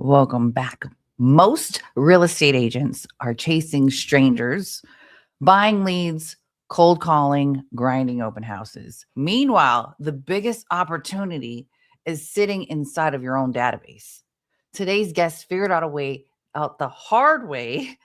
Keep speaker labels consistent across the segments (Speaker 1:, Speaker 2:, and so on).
Speaker 1: Welcome back. Most real estate agents are chasing strangers, buying leads, cold calling, grinding open houses. Meanwhile, the biggest opportunity is sitting inside of your own database. Today's guest figured out the hard way.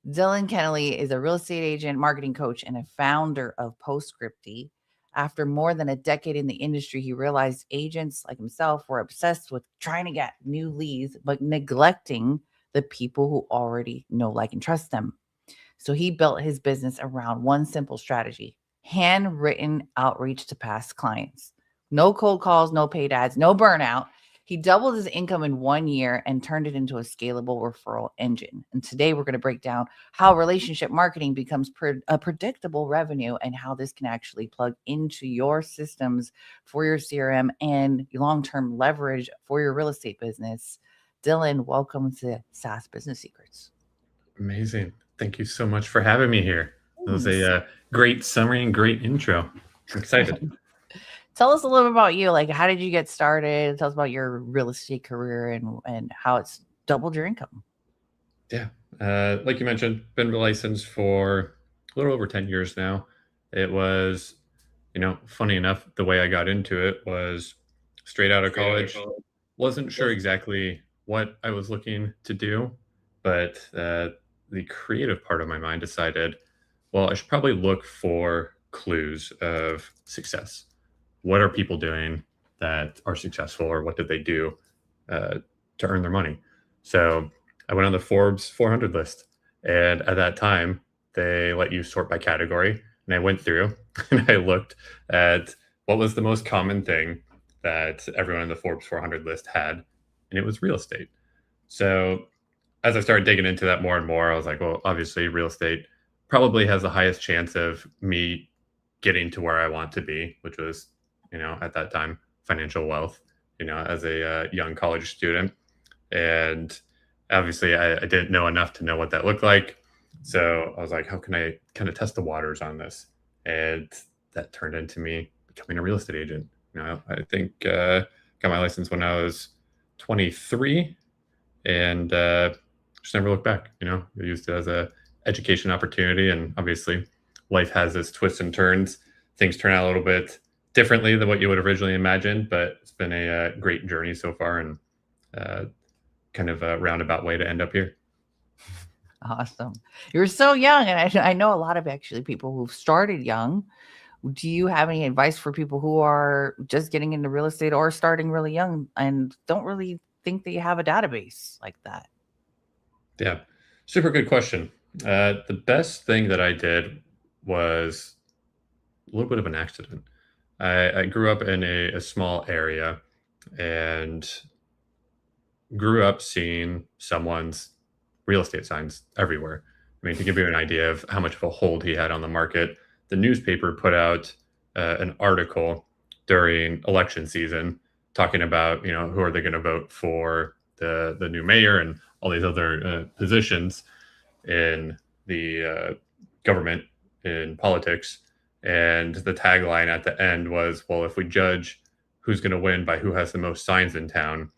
Speaker 1: Dylan Kennelly is a real estate agent, marketing coach, and a founder of Postscripty. After more than a decade in the industry, he realized agents like himself were obsessed with trying to get new leads, but neglecting the people who already know, like, and trust them. So he built his business around one simple strategy: handwritten outreach to past clients. No cold calls, no paid ads, no burnout. He doubled his income in 1 year and turned it into a scalable referral engine. And today we're going to break down how relationship marketing becomes a predictable revenue and how this can actually plug into your systems for your CRM and long-term leverage for your real estate business. Dylan, welcome to SaaS Business Secrets.
Speaker 2: Amazing. Thank you so much for having me here. That was a great summary and great intro. I'm excited.
Speaker 1: Tell us a little bit about you. Like, how did you get started? Tell us about your real estate career and how it's doubled your income.
Speaker 2: Yeah. Like you mentioned, been licensed for a little over 10 years now. It was, funny enough, the way I got into it was straight out of college. Wasn't sure exactly what I was looking to do, but the creative part of my mind decided, well, I should probably look for clues of success. What are people doing that are successful, or what did they do to earn their money? So I went on the Forbes 400 list, and at that time, they let you sort by category. And I went through and I looked at what was the most common thing that everyone in the Forbes 400 list had, and it was real estate. So as I started digging into that more and more, I was like, well, obviously real estate probably has the highest chance of me getting to where I want to be, which was, at that time, financial wealth, as a young college student. And obviously I didn't know enough to know what that looked like. So I was like, how can I kind of test the waters on this? And that turned into me becoming a real estate agent. I think got my license when I was 23, and just never looked back. I used it as a education opportunity, and obviously life has its twists and turns. Things turn out a little bit differently than what you would originally imagine, but it's been a great journey so far, and kind of a roundabout way to end up here.
Speaker 1: Awesome. You're so young, and I know a lot of actually people who've started young. Do you have any advice for people who are just getting into real estate or starting really young and don't really think that you have a database like that?
Speaker 2: Yeah, super good question. The best thing that I did was a little bit of an accident. I grew up in a small area and grew up seeing someone's real estate signs everywhere. I mean, to give you an idea of how much of a hold he had on the market, the newspaper put out an article during election season talking about, who are they going to vote for the new mayor and all these other positions in the government, in politics. And the tagline at the end was, well, if we judge who's going to win by who has the most signs in town,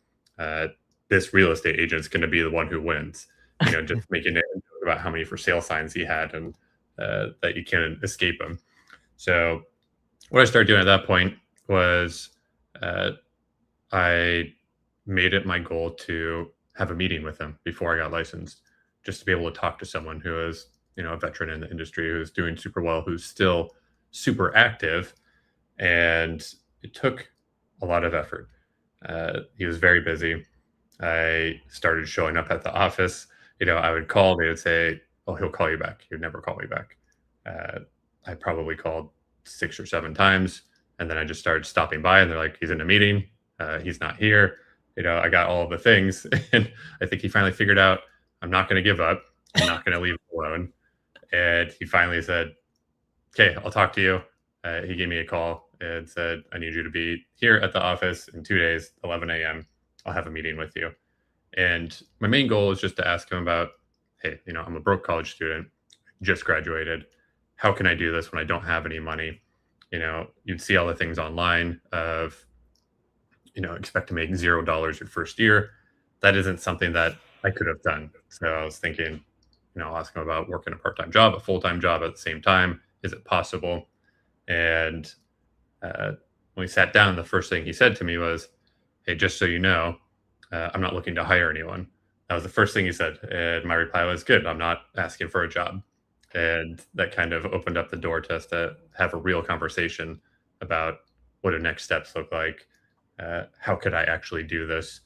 Speaker 2: this real estate agent is going to be the one who wins. Just making it about how many for sale signs he had, and that you can't escape him. So what I started doing at that point was I made it my goal to have a meeting with him before I got licensed, just to be able to talk to someone who is, a veteran in the industry, who's doing super well, who's still super active. And it took a lot of effort. He was very busy. I started showing up at the office. I would call, they would say, oh, he'll call you back. He would never call me back. I probably called 6 or 7 times. And then I just started stopping by, and they're like, he's in a meeting. He's not here. I got all of the things. And I think he finally figured out, I'm not going to give up. I'm not going to leave him alone. And he finally said, okay, I'll talk to you. He gave me a call and said, I need you to be here at the office in 2 days, 11 a.m. I'll have a meeting with you. And my main goal is just to ask him about, hey, I'm a broke college student, just graduated. How can I do this when I don't have any money? You'd see all the things online of, expect to make $0 your first year. that isn't something that I could have done. So I was thinking, I'll ask him about working a part-time job, a full-time job at the same time. Is it possible? And uh, when we sat down, the first thing he said to me was, "Hey, just so you know, I'm not looking to hire anyone." That was the first thing he said. And my reply was, "Good. I'm not asking for a job." And that kind of opened up the door to us to have a real conversation about what do next steps look like. How could I actually do this?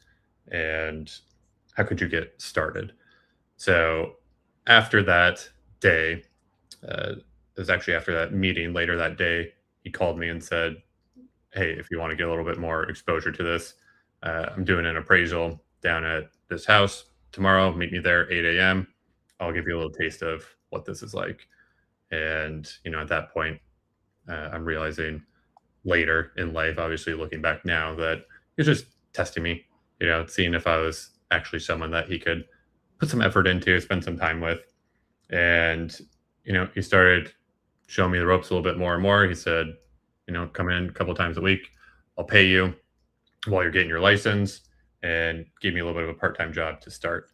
Speaker 2: And how could you get started? So after that day, it was actually after that meeting later that day, he called me and said, "Hey, if you want to get a little bit more exposure to this, I'm doing an appraisal down at this house tomorrow. Meet me there 8 a.m. I'll give you a little taste of what this is like." And, at that point, I'm realizing later in life, obviously looking back now, that he was just testing me, seeing if I was actually someone that he could put some effort into, spend some time with. And, he started showing me the ropes a little bit more and more. He said, "Come in a couple times a week. I'll pay you while you're getting your license," and gave me a little bit of a part time job to start.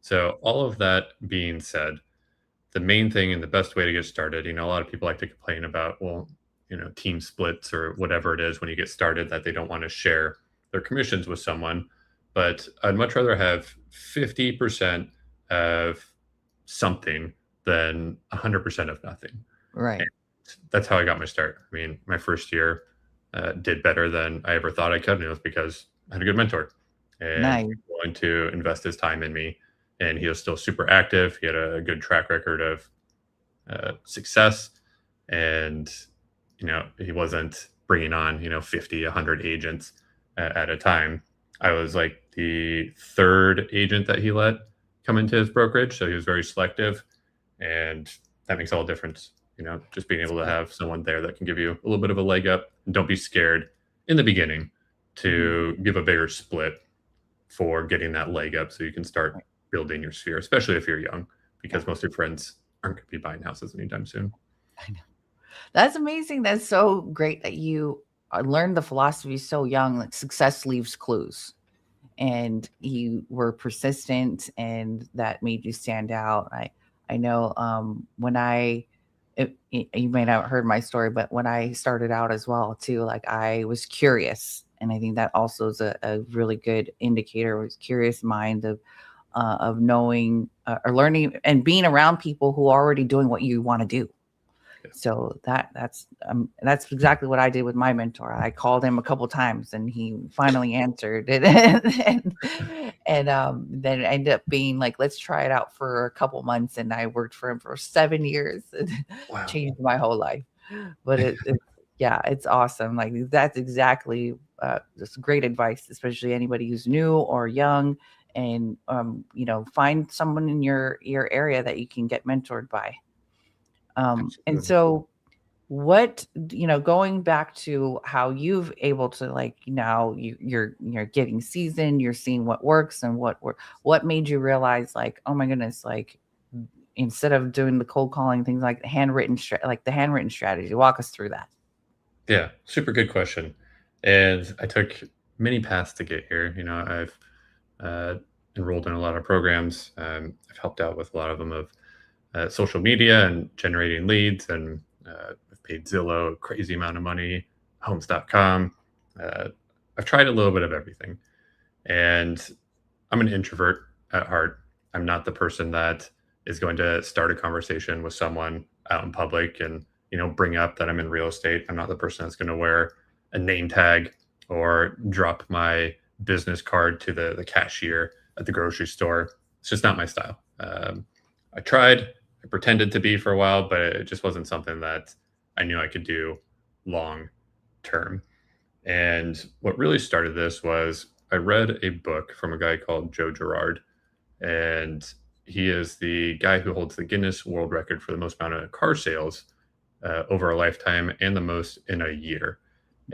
Speaker 2: So, all of that being said, the main thing and the best way to get started, a lot of people like to complain about, well, team splits or whatever it is when you get started, that they don't want to share their commissions with someone. But I'd much rather have 50% of something than 100% of nothing. And
Speaker 1: Right.
Speaker 2: that's how I got my start. I mean, my first year did better than I ever thought I could. And it was because I had a good mentor and he
Speaker 1: Nice.
Speaker 2: was willing to invest his time in me. And he was still super active. He had a good track record of success. And, he wasn't bringing on, 50, 100 agents at a time. I was like the third agent that he let come into his brokerage. So he was very selective. And that makes all the difference, just being able to
Speaker 1: Good.
Speaker 2: have someone there that can give you a little bit of a leg up. And don't be scared in the beginning
Speaker 1: Mhm.
Speaker 2: to give a bigger split for getting that leg up so you can start
Speaker 1: Right.
Speaker 2: building your sphere, especially if you're young,
Speaker 1: Yeah.
Speaker 2: because most of your friends aren't going to be buying houses anytime soon.
Speaker 1: I know. That's amazing. That's so great that you learned the philosophy so young that success leaves clues, and you were persistent, and that made you stand out. I know when you may not have heard my story, but when I started out as well too, like I was curious, and I think that also is a really good indicator. Was curious mind of knowing or learning and being around people who are already doing what you want to do.
Speaker 2: Yeah,
Speaker 1: So that's exactly what I did with my mentor. I called him a couple times and he finally answered it, and then it ended up being like, let's try it out for a couple months, and I worked for him for 7 years. And
Speaker 2: wow.
Speaker 1: changed my whole life. But yeah, it's awesome. Like that's exactly just great advice, especially anybody who's new or young, and find someone in your area that you can get mentored by. And
Speaker 2: Absolutely.
Speaker 1: so what, going back to how you've able to, like, now you're getting seasoned, you're seeing what works and what made you realize, like, oh my goodness, like, instead of doing the cold calling things, like the handwritten strategy, walk us through that.
Speaker 2: Yeah, super good question. And I took many paths to get here. I've uh, enrolled in a lot of programs. I've helped out with a lot of them of social media and generating leads, and I've paid Zillow a crazy amount of money, homes.com. Uh, I've tried a little bit of everything. And I'm an introvert at heart. I'm not the person that is going to start a conversation with someone out in public and, bring up that I'm in real estate. I'm not the person that's going to wear a name tag or drop my business card to the cashier at the grocery store. It's just not my style. I tried, I pretended to be for a while, but it just wasn't something that I knew I could do long term. And what really started this was I read a book from a guy called Joe Girard, and he is the guy who holds the Guinness World Record for the most amount of car sales over a lifetime and the most in a year.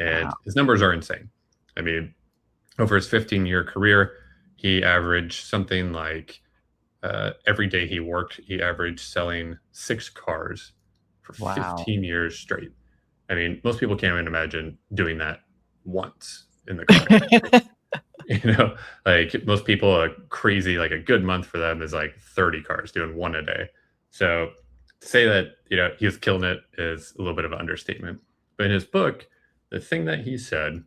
Speaker 2: And
Speaker 1: Wow.
Speaker 2: his numbers are insane. I mean, over his 15-year career, he averaged something like every day he worked, he averaged selling 6 cars for
Speaker 1: Wow.
Speaker 2: 15 years straight. I mean, most people can't even imagine doing that once in the car. Like most people, a crazy, like a good month for them is like 30 cars doing one a day. So to say that, he was killing it is a little bit of an understatement. But in his book, the thing that he said,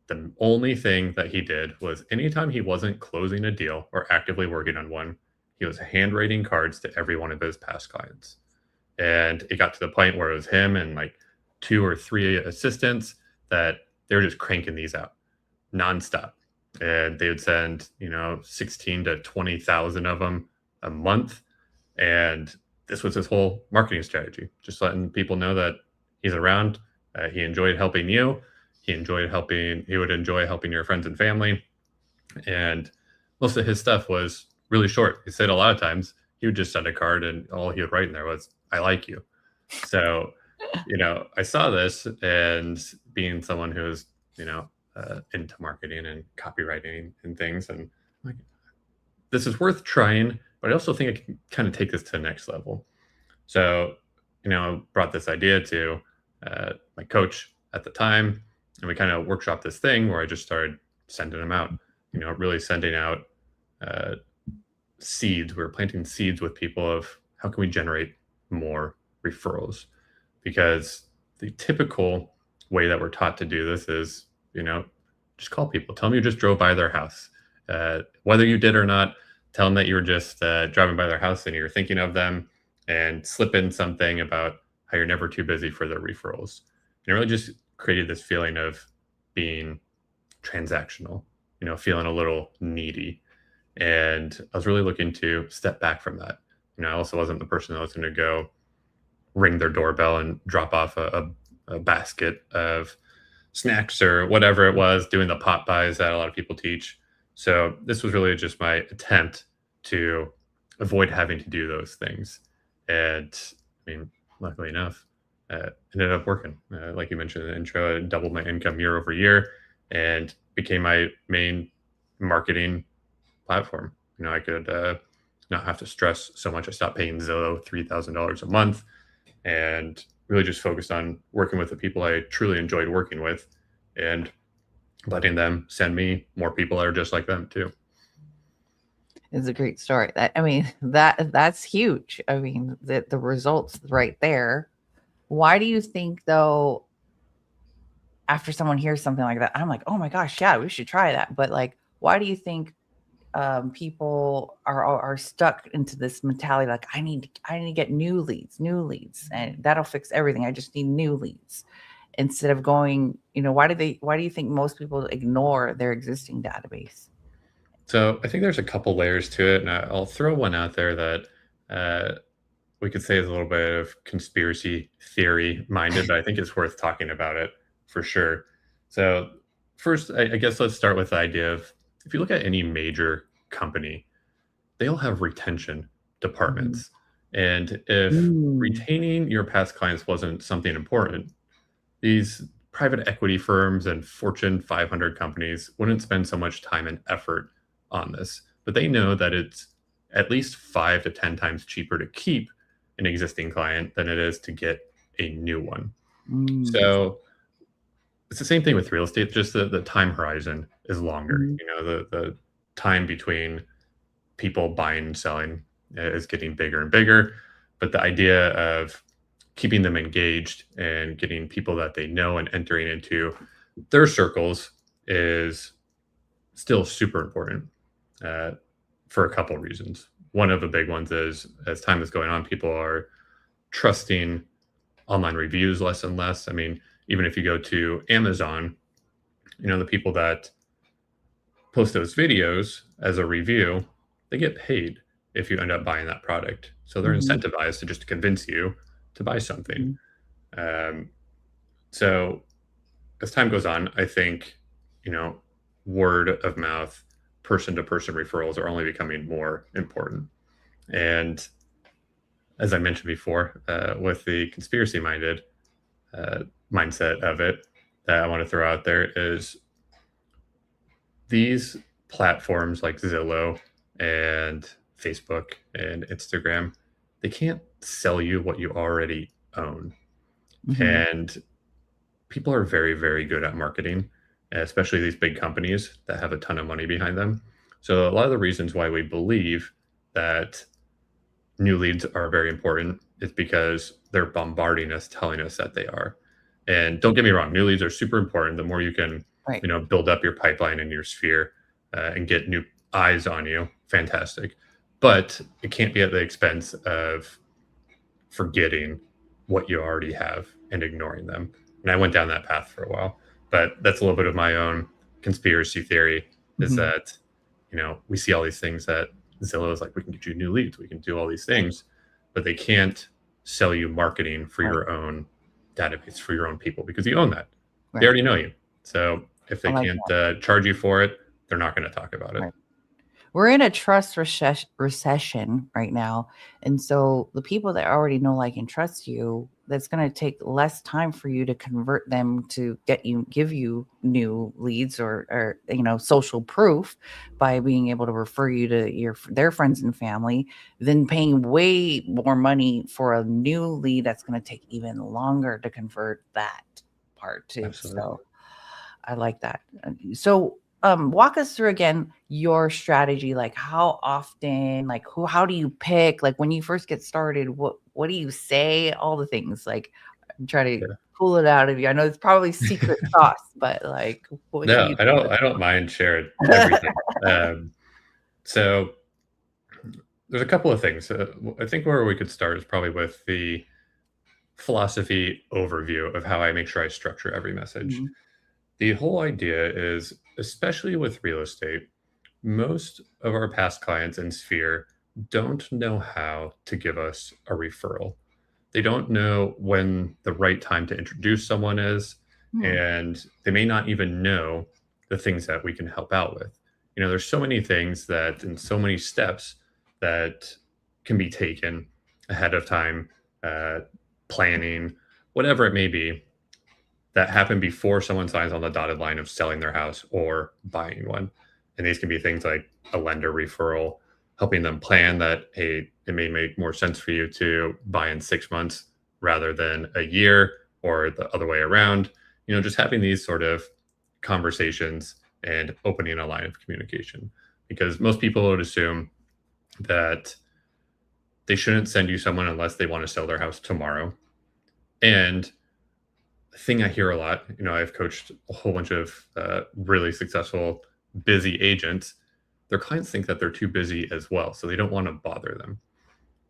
Speaker 2: the only thing that he did was anytime he wasn't closing a deal or actively working on one, he was handwriting cards to every one of his past clients. And it got to the point where it was him and like two or three assistants that they were just cranking these out nonstop. And they would send, 16 to 20,000 of them a month. And this was his whole marketing strategy, just letting people know that he's around. He enjoyed helping you. He would enjoy helping your friends and family. And most of his stuff was really short. He said a lot of times he would just send a card and all he would write in there was, I like you. So, I saw this, and being someone who's, into marketing and copywriting and things, and like, this is worth trying, but I also think I can kind of take this to the next level. So, brought this idea to my coach at the time, and we kind of workshopped this thing where I just started sending them out, really sending out uh, seeds. We were planting seeds with people of how can we generate more referrals? Because the typical way that we're taught to do this is, just call people, tell them you just drove by their house. Whether you did or not, tell them that you were just driving by their house and you're thinking of them, and slip in something about how you're never too busy for their referrals. And it really just created this feeling of being transactional, feeling a little needy. And I was really looking to step back from that. I also wasn't the person that was going to go ring their doorbell and drop off a basket of snacks or whatever it was, doing the pop buys that a lot of people teach. So this was really just my attempt to avoid having to do those things. And I mean, luckily enough, ended up working. Like you mentioned in the intro, it doubled my income year over year and became my main marketing platform. I could not have to stress so much. I stopped paying Zillow $3,000 a month and really just focused on working with the people I truly enjoyed working with and letting them send me more people that are just like them too.
Speaker 1: It's a great story. That's huge. I mean, the results right there. Why do you think though, after someone hears something like that, I'm like, oh my gosh, yeah, we should try that. But like, why do you think people are stuck into this mentality? Like, I need to get new leads, and that'll fix everything. I just need new leads, instead of going, why do you think most people ignore their existing database?
Speaker 2: So I think there's a couple layers to it, and I'll throw one out there that we could say is a little bit of conspiracy theory minded, but I think it's worth talking about it for sure. So first, I guess let's start with the idea of, if you look at any major company, they all have retention departments. And if retaining your past clients wasn't something important, these private equity firms and Fortune 500 companies wouldn't spend so much time and effort on this. But they know that it's at least 5 to 10 times cheaper to keep an existing client than it is to get a new one. So it's the same thing with real estate, just the time horizon is longer. The time between people buying and selling is getting bigger and bigger. But the idea of keeping them engaged and getting people that they know and entering into their circles is still super important for a couple of reasons. One of the big ones is, as time is going on, people are trusting online reviews less and less. I mean, even if you go to Amazon, the people that post those videos as a review, they get paid if you end up buying that product. So they're incentivized to just convince you to buy something. So as time goes on, I think, word of mouth, person to person referrals are only becoming more important. And as I mentioned before, with the conspiracy minded mindset of it, that I want to throw out there is, these platforms like Zillow and Facebook and Instagram, they can't sell you what you already own. And people are very, very good at marketing. especially these big companies that have a ton of money behind them. So a lot of the reasons why we believe that new leads are very important is because they're bombarding us, telling us that they are. And don't get me wrong, new leads are super important. The more you can,
Speaker 1: Right.
Speaker 2: build up your pipeline in your sphere and get new eyes on you, fantastic. But it can't be at the expense of forgetting what you already have and ignoring them. And I went down that path for a while, but that's a little bit of my own conspiracy theory is
Speaker 1: Mhm.
Speaker 2: that, we see all these things that Zillow is like, we can get you new leads, we can do all these
Speaker 1: Right.
Speaker 2: things, but they can't sell you marketing for
Speaker 1: Right.
Speaker 2: your own database, for your own people, because you own that. They
Speaker 1: Right.
Speaker 2: already know you. So if
Speaker 1: I
Speaker 2: they
Speaker 1: like
Speaker 2: can't
Speaker 1: that.
Speaker 2: charge you for it, they're not going to talk about it.
Speaker 1: Right. We're in a trust recession right now. And so the people that already know, like, and trust you, that's going to take less time for you to convert them to give you new leads or social proof by being able to refer you to their friends and family than paying way more money for a new lead that's going to take even longer to convert that part too.
Speaker 2: Absolutely.
Speaker 1: So I like that. So, walk us through again your strategy. Like, how often? Like, how do you pick? Like, when you first get started, what do you say? All the things. Like, try to
Speaker 2: Yeah.
Speaker 1: pull it out of you. I know it's probably secret sauce, but like, what do
Speaker 2: No,
Speaker 1: you
Speaker 2: I
Speaker 1: do?
Speaker 2: don't. I don't mind sharing everything. So there's a couple of things. I think where we could start is probably with the philosophy overview of how I make sure I structure every message.
Speaker 1: Mhm.
Speaker 2: The whole idea is, especially with real estate, most of our past clients in Sphere don't know how to give us a referral. They don't know when the right time to introduce someone is,
Speaker 1: Hmm.
Speaker 2: and they may not even know the things that we can help out with. There's so many things that and so many steps that can be taken ahead of time, uh, planning, whatever it may be, that happen before someone signs on the dotted line of selling their house or buying one. And these can be things like a lender referral, helping them plan that, hey, it may make more sense for you to buy in 6 months rather than a year or the other way around. Just having these sort of conversations and opening a line of communication. Because most people would assume that they shouldn't send you someone unless they want to sell their house tomorrow. And thing I hear a lot, I've coached a whole bunch of really successful, busy agents. Their clients think that they're too busy as well, so they don't want to bother them.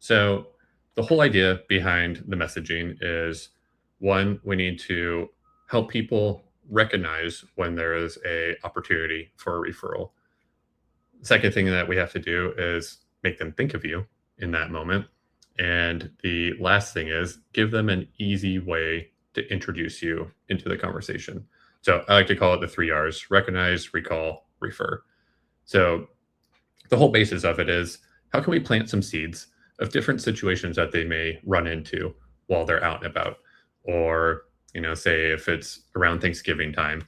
Speaker 2: So, the whole idea behind the messaging is one, we need to help people recognize when there is a opportunity for a referral. Second thing that we have to do is make them think of you in that moment. And the last thing is give them an easy way to introduce you into the conversation. So I like to call it the 3 R's: recognize, recall, refer. So the whole basis of it is, how can we plant some seeds of different situations that they may run into while they're out and about? Or, say if it's around Thanksgiving time,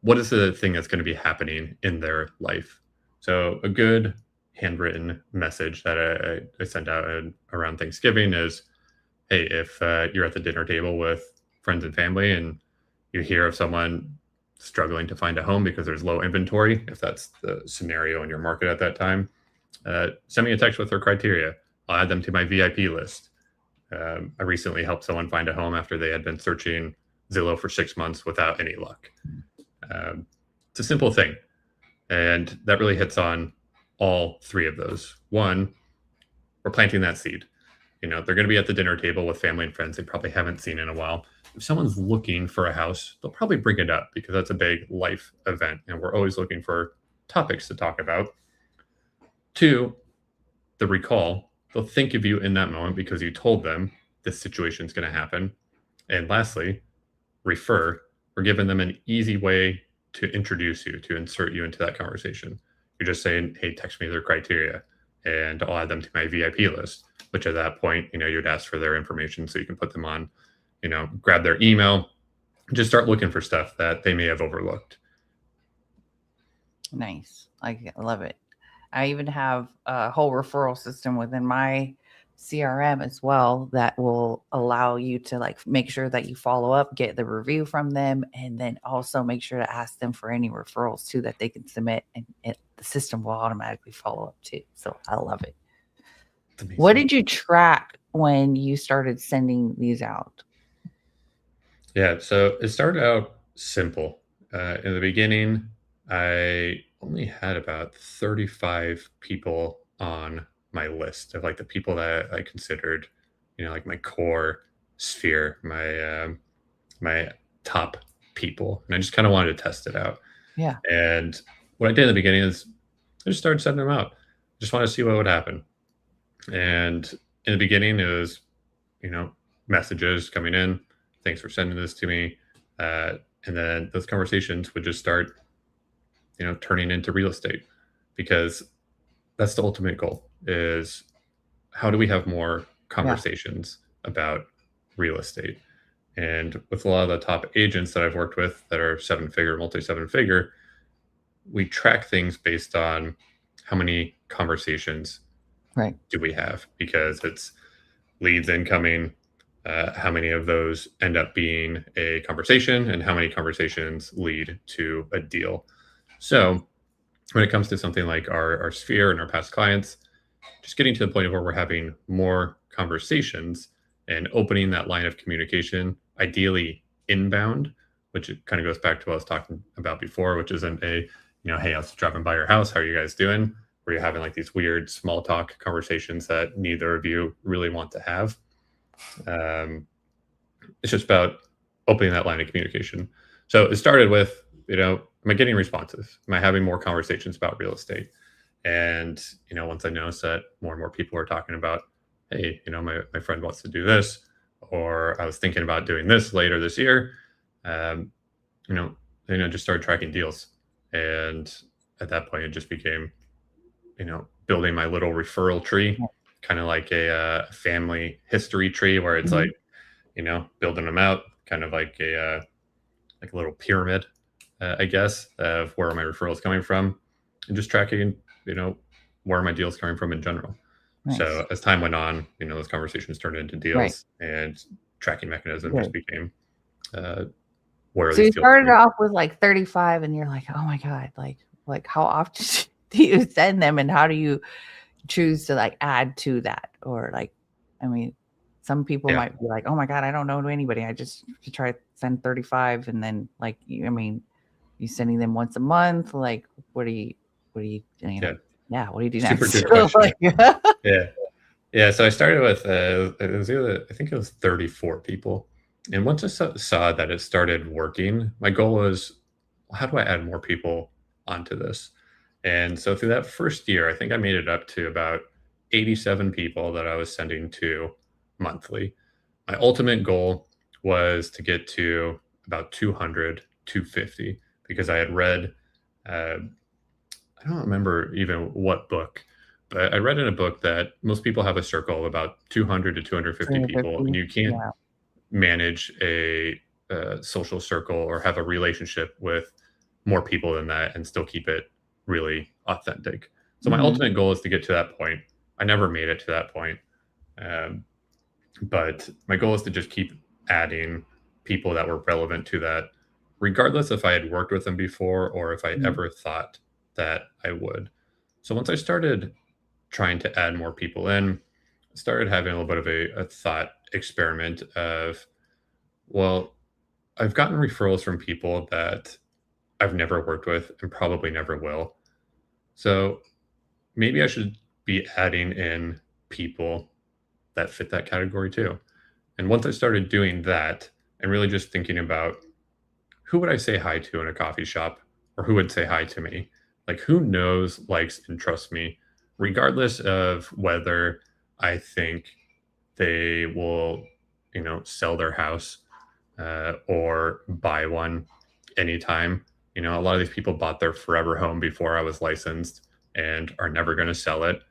Speaker 2: what is the thing that's going to be happening in their life? So a good handwritten message that I sent out around Thanksgiving is, hey, if you're at the dinner table with friends and family and you hear of someone struggling to find a home because there's low inventory, if that's the scenario in your market at that time, send me a text with their criteria. I'll add them to my VIP list. I recently helped someone find a home after they had been searching Zillow for 6 months without any luck. It's a simple thing. And that really hits on all three of those. One, we're planting that seed. They're going to be at the dinner table with family and friends they probably haven't seen in a while. If someone's looking for a house, they'll probably bring it up because that's a big life event. And we're always looking for topics to talk about. Two, the recall. They'll think of you in that moment because you told them this situation is going to happen. And lastly, refer. We're giving them an easy way to introduce you, to insert you into that conversation. You're just saying, hey, text me their criteria and I'll add them to my VIP list, which at that point, you'd ask for their information so you can put them on, grab their email, just start looking for stuff that they may have overlooked.
Speaker 1: Nice. I love it. I even have a whole referral system within my CRM as well that will allow you to like make sure that you follow up, get the review from them, and then also make sure to ask them for any referrals too that they can submit, and the system will automatically follow up too. So I love it. What did you track when you started sending these out?
Speaker 2: Yeah, so it started out simple. In the beginning, I only had about 35 people on my list of like the people that I considered, like my core sphere, my top people, and I just kind of wanted to test it out.
Speaker 1: Yeah.
Speaker 2: And what I did in the beginning is I just started sending them out. Just want to see what would happen. And in the beginning, it was, messages coming in. Thanks for sending this to me. And then those conversations would just start, turning into real estate, because that's the ultimate goal is how do we have more conversations about real estate? And with a lot of the top agents that I've worked with that are seven-figure, multi-seven-figure, we track things based on how many conversations do we have, because it's leads incoming, how many of those end up being a conversation, and how many conversations lead to a deal. So when it comes to something like our sphere and our past clients, just getting to the point of where we're having more conversations and opening that line of communication, ideally inbound, which it kind of goes back to what I was talking about before, which isn't a, hey, I was driving by your house. How are you guys doing? Where you're having like these weird small talk conversations that neither of you really want to have. It's just about opening that line of communication. So it started with, am I getting responses? Am I having more conversations about real estate? And, once I noticed that more and more people are talking about, hey, my friend wants to do this, or I was thinking about doing this later this year, then I just started tracking deals. And at that point, it just became, building my little referral tree, kind of like a family history tree, where it's like, building them out, kind of like a little pyramid, I guess, of where my referrals coming from, and just tracking, where my deals coming from in general. Nice. So as time went on, those conversations turned into deals, and tracking mechanism just became where.
Speaker 1: So you started off with like 35, and you're like, oh my God, like how often do you send them, and how do you choose to like add to that? Or like, I mean, some people might be like, oh my God, I don't know anybody. I just try to send 35, and then like, you sending them once a month. Like, what do you what do you do next?
Speaker 2: Super good question. Yeah. So I started with I think it was 34 people, and once I saw that it started working, my goal was, how do I add more people onto this? And so through that first year, I think I made it up to about 87 people that I was sending to monthly. My ultimate goal was to get to about 200, 250, because I had read, I don't remember even what book, but I read in a book that most people have a circle of about 200 to 250 people, and you can't manage a social circle or have a relationship with more people than that and still keep it really authentic. So my ultimate goal is to get to that point. I never made it to that point. But my goal is to just keep adding people that were relevant to that, regardless if I had worked with them before or if I ever thought that I would. So once I started trying to add more people in, I started having a little bit of a thought experiment of, well, I've gotten referrals from people that I've never worked with and probably never will. So maybe I should be adding in people that fit that category too. And once I started doing that and really just thinking about, who would I say hi to in a coffee shop, or who would say hi to me? Like, who knows, likes, and trusts me, regardless of whether I think they will, sell their house or buy one anytime. A lot of these people bought their forever home before I was licensed and are never going to sell it,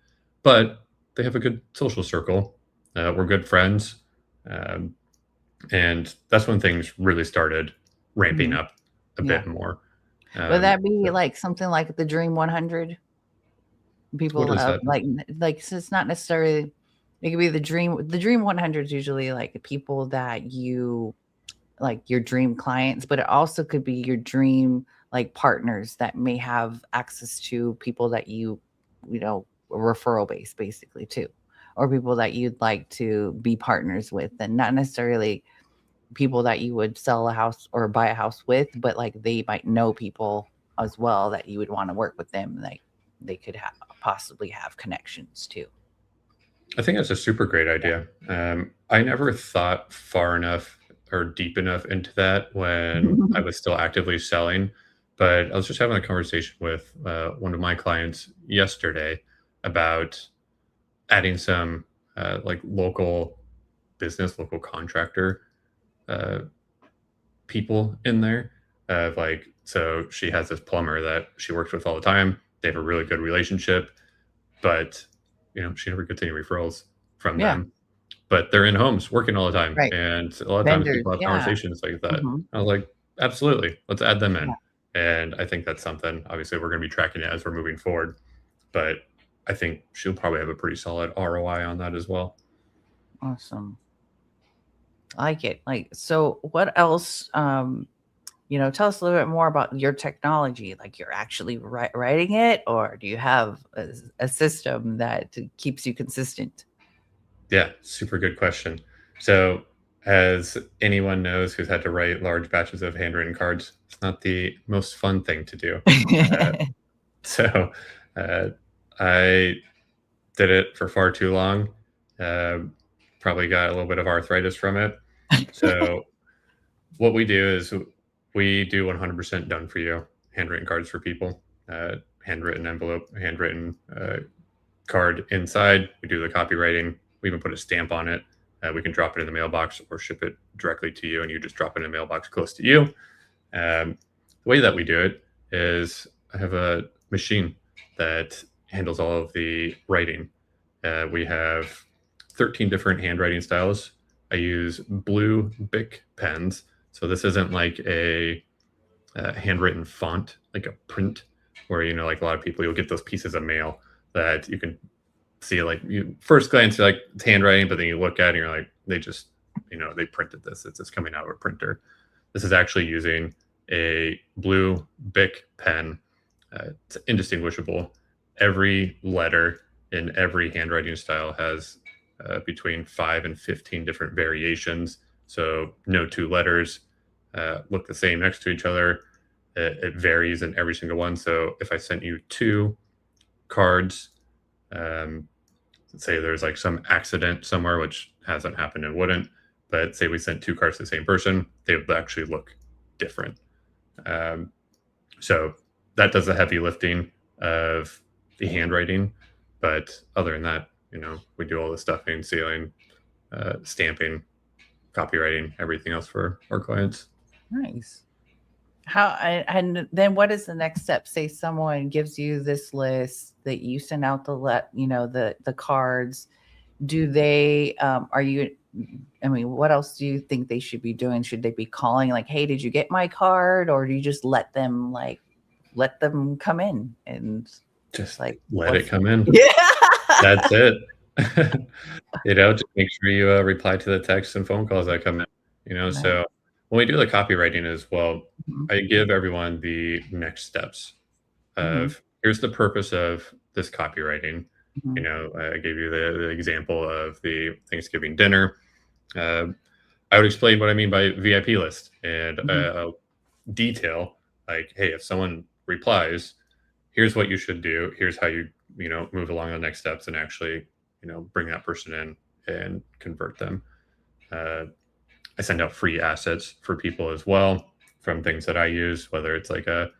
Speaker 2: but they have a good social circle. We're good friends. And that's when things really started ramping up a bit more.
Speaker 1: Would that be like something like the Dream 100? People like so it's not necessarily It could be the dream 100 is usually like the people that you like, your dream clients, but it also could be your dream like partners that may have access to people that you know, referral base basically too, or people that you'd like to be partners with, and not necessarily people that you would sell a house or buy a house with, but like they might know people as well that you would want to work with them. Like they could possibly have connections too.
Speaker 2: I think that's a super great idea. I never thought far enough or deep enough into that when I was still actively selling, but I was just having a conversation with one of my clients yesterday about adding some like local business, local contractor uh, people in there. Like, so she has this plumber that she works with all the time. They have a really good relationship, but she never gets any referrals from
Speaker 1: Yeah,
Speaker 2: them. But they're in homes working all the time,
Speaker 1: right.
Speaker 2: and a lot of times
Speaker 1: Vendors.
Speaker 2: people have
Speaker 1: Yeah.
Speaker 2: conversations like that.
Speaker 1: Hmm.
Speaker 2: I was like, absolutely, let's add them
Speaker 1: Yeah.
Speaker 2: in. And I think that's something. Obviously, we're going to be tracking it as we're moving forward, but I think she'll probably have a pretty solid ROI on that as well.
Speaker 1: Awesome. I like it. Like, so what else? Tell us a little bit more about your technology. Like, you're actually writing it, or do you have a system that keeps you consistent?
Speaker 2: Yeah, super good question. So, as anyone knows who's had to write large batches of handwritten cards, it's not the most fun thing to do. Uh, so, uh, I did it for far too long. Uh, Probably got a little bit of arthritis from it. So, what we do is we do 100% done for you handwritten cards for people, handwritten envelope, handwritten card inside. We do the copywriting. We even put a stamp on it. We can drop it in the mailbox or ship it directly to you, and you just drop it in a mailbox close to you. The way that we do it is I have a machine that handles all of the writing. We have 13 different handwriting styles. I use blue Bic pens. So this isn't like a handwritten font, like a print, where, like a lot of people, you'll get those pieces of mail that you can see, like, you first glance, you're like, it's handwriting, but then you look at it and you're like, they just, they printed this. It's just coming out of a printer. This is actually using a blue Bic pen. It's indistinguishable. Every letter in every handwriting style has between 5 and 15 different variations. So no two letters look the same next to each other. It varies in every single one. So if I sent you two cards, um, let's say there's like some accident somewhere, which hasn't happened and wouldn't, but say we sent two cards to the same person, they would actually look different. Um, so that does the heavy lifting of the handwriting. But other than that, we do all the stuffing, sealing, stamping, copywriting, everything else for our clients.
Speaker 1: Nice. And then what is the next step? Say someone gives you this list that you send out the cards. Do they are you I mean, what else do you think they should be doing? Should they be calling like, "Hey, did you get my card?" Or do you just let them come in and
Speaker 2: Just
Speaker 1: like
Speaker 2: let it
Speaker 1: what's
Speaker 2: come in.
Speaker 1: Yeah.
Speaker 2: That's it. Just make sure you reply to the texts and phone calls that come in.
Speaker 1: Nice.
Speaker 2: So when we do the copywriting as well,
Speaker 1: Mhm,
Speaker 2: I give everyone the next steps
Speaker 1: mhm,
Speaker 2: of here's the purpose of this copywriting.
Speaker 1: mhm,
Speaker 2: I gave you the example of the Thanksgiving dinner. Uh, I would explain what I mean by VIP list and
Speaker 1: mhm.
Speaker 2: I'll detail, like, hey, if someone replies, here's what you should do. Here's how you move along the next steps and actually bring that person in and convert them. Uh, I send out free assets for people as well from things that I use, whether it's like a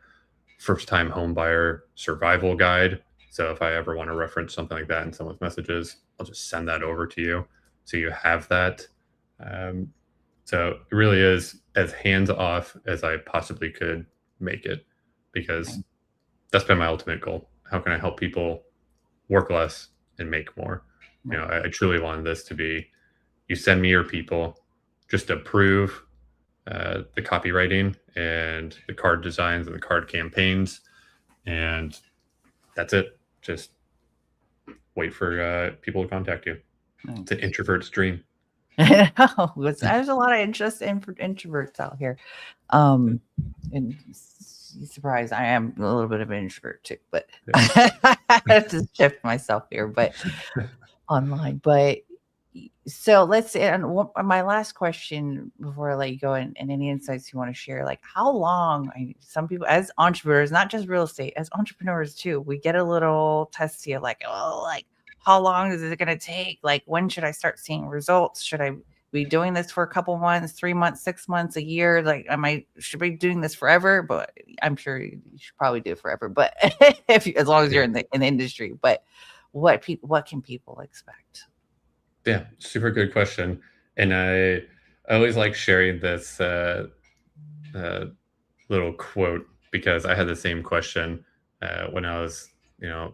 Speaker 2: first time home buyer survival guide. So if I ever want to reference something like that in someone's messages, I'll just send that over to you. So you have that. Um, so it really is as hands off as I possibly could make it because
Speaker 1: Right,
Speaker 2: that's been my ultimate goal. How can I help people work less and make more?
Speaker 1: right.
Speaker 2: I truly wanted this to be you send me your people, just approve the copywriting and the card designs and the card campaigns, and that's it. Just wait for people to contact you. It's an introvert's dream.
Speaker 1: I know. There's a lot of interest in introverts out here. And surprise, I am a little bit of an introvert too, but I have to shift myself here, but online. But so let's say, and my last question before I let you go, and any insights you want to share, like how long, some people as entrepreneurs, not just real estate, as entrepreneurs too, we get a little testy of like, oh, like how long is it going to take? Like, when should I start seeing results? Should I be doing this for a couple months, 3 months, 6 months, a year? Like, should be doing this forever? But I'm sure you should probably do it forever. But as long as you're in the industry, but what can people expect?
Speaker 2: Yeah, super good question. And I always like sharing this little quote because I had the same question when I was,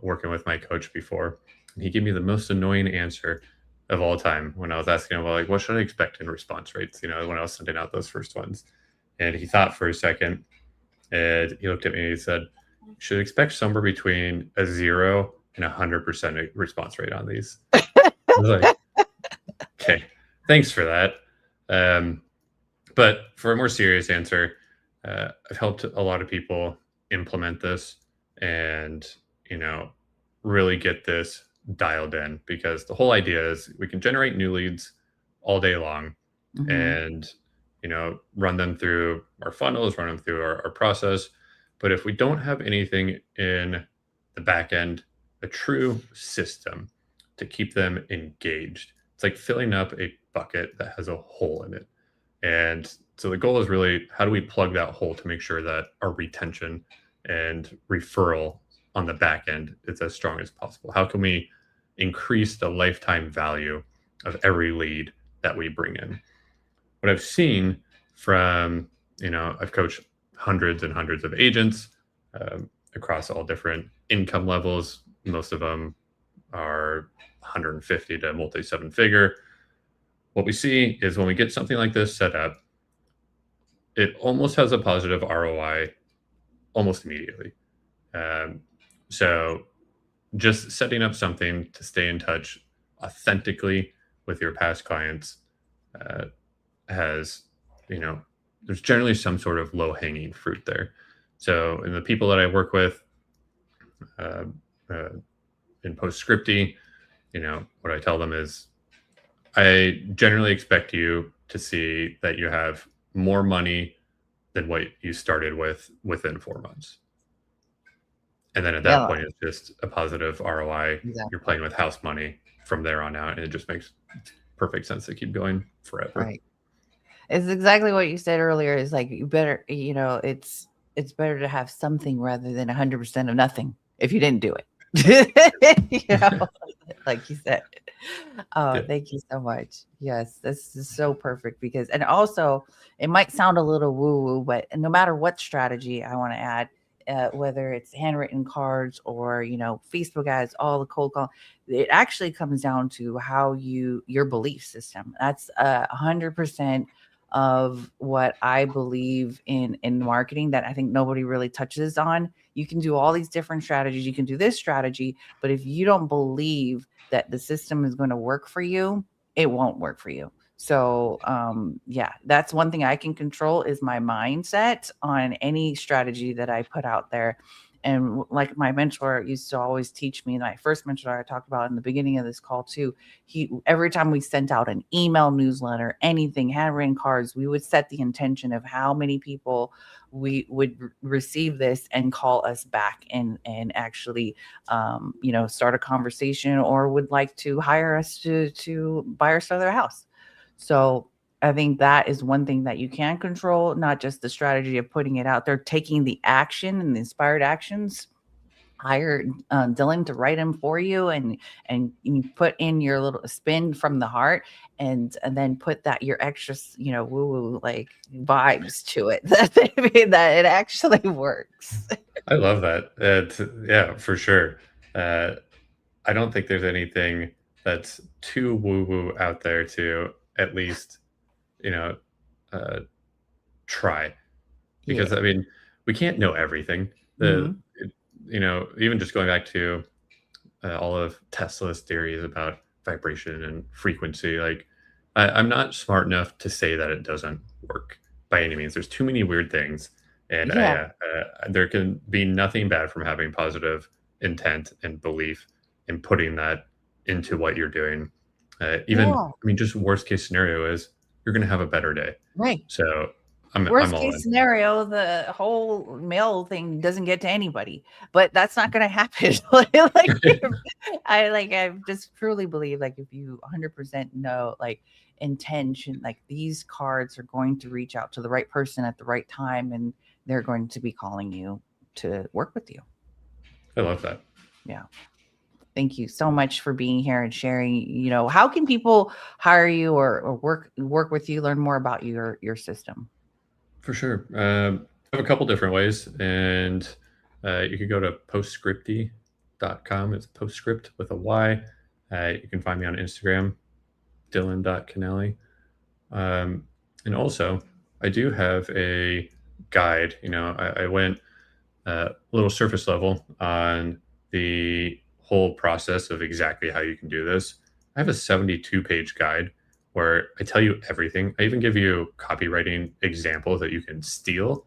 Speaker 2: working with my coach before. He gave me the most annoying answer of all time when I was asking him, well, like, what should I expect in response rates? When I was sending out those first ones. And he thought for a second and he looked at me and he said, you should expect somewhere between a 0 and 100% response rate on these. I was like, okay, thanks for that. But for a more serious answer, I've helped a lot of people implement this and, really get this dialed in because the whole idea is we can generate new leads all day long and, run them through our funnels, run them through our process. But if we don't have anything in the back end, a true system to keep them engaged, it's like filling up a bucket that has a hole in it. And so the goal is really how do we plug that hole to make sure that our retention and referral on the back end is as strong as possible? How can we increase the lifetime value of every lead that we bring in? What I've seen from, I've coached hundreds and hundreds of agents across all different income levels. Most of them are 150 to multi 7-figure. What we see is when we get something like this set up, it almost has a positive ROI almost immediately. So just setting up something to stay in touch authentically with your past clients has, there's generally some sort of low hanging fruit there. So in the people that I work with in Postscripty, what I tell them is I generally expect you to see that you have more money than what you started with within 4 months. And then at that point, it's just a positive ROI.
Speaker 1: Exactly.
Speaker 2: You're playing with house money from there on out. And it just makes perfect sense to keep going forever.
Speaker 1: Right. It's exactly what you said earlier. Is like, you better, it's better to have something rather than 100% of nothing if you didn't do it. Like you said. Oh, thank you so much. Yes, this is so perfect because, and also it might sound a little woo-woo, but no matter what strategy I want to add, whether it's handwritten cards or, Facebook ads, all the cold call, it actually comes down to how your belief system. That's 100% of what I believe in marketing that I think nobody really touches on. You can do all these different strategies. You can do this strategy, but if you don't believe that the system is going to work for you, it won't work for you. So, yeah, that's one thing I can control is my mindset on any strategy that I put out there. And like my mentor used to always teach me, my first mentor I talked about in the beginning of this call too, every time we sent out an email newsletter, anything, handwritten cards, we would set the intention of how many people we would receive this and call us back and actually, start a conversation or would like to hire us to buy or sell their house. So I think that is one thing that you can control, not just the strategy of putting it out there, taking the action and the inspired actions. Hire Dylan to write them for you, and you put in your little spin from the heart, and then put that your extra, woo woo like vibes to it. That it actually works.
Speaker 2: I love that. Yeah, for sure. I don't think there's anything that's too woo woo out there to at least, you know, uh, try because
Speaker 1: Yeah.
Speaker 2: I mean, we can't know everything.
Speaker 1: Mhm.
Speaker 2: Even just going back to all of Tesla's theories about vibration and frequency. Like, I'm not smart enough to say that it doesn't work by any means. There's too many weird things, and
Speaker 1: Yeah.
Speaker 2: there can be nothing bad from having positive intent and belief and putting that into what you're doing. Even,
Speaker 1: Yeah.
Speaker 2: I mean, just worst case scenario is you're going to have a better day.
Speaker 1: Right.
Speaker 2: So I'm
Speaker 1: Worst
Speaker 2: all
Speaker 1: case
Speaker 2: in.
Speaker 1: scenario, the whole mail thing doesn't get to anybody, but that's not going to happen. Like, I just truly believe, like, if you 100% know, like, intention, like, these cards are going to reach out to the right person at the right time, and they're going to be calling you to work with you.
Speaker 2: I love that.
Speaker 1: Yeah. Thank you so much for being here and sharing. How can people hire you or work with you, learn more about your system?
Speaker 2: For sure. I have a couple different ways, and you could go to postscripty.com. It's postscript with a Y. You can find me on Instagram, dylan.canelli. And also, I do have a guide. I went a little surface level on the whole process of exactly how you can do this. I have a 72-page guide where I tell you everything. I even give you copywriting examples that you can steal.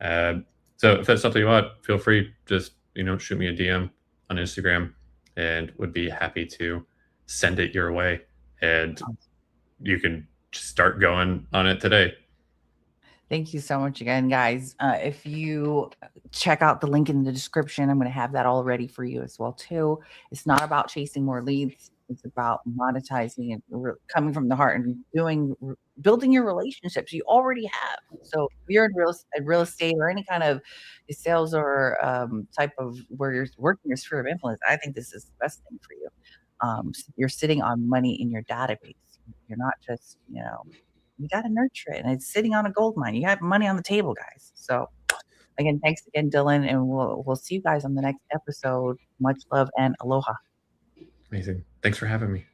Speaker 2: So if that's something you want, feel free. Just shoot me a DM on Instagram, and would be happy to send it your way. And you can start going on it today.
Speaker 1: Thank you so much again, guys. If you check out the link in the description, I'm going to have that all ready for you as well too. It's not about chasing more leads. It's about monetizing and coming from the heart and building your relationships you already have. So if you're in real estate or any kind of sales or type of where you're working your sphere of influence, I think this is the best thing for you. You're sitting on money in your database. You're not just, you got to nurture it, and it's sitting on a gold mine. You have money on the table, guys. So again, thanks again, Dylan, and we'll see you guys on the next episode. Much love and aloha.
Speaker 2: Amazing. Thanks for having me.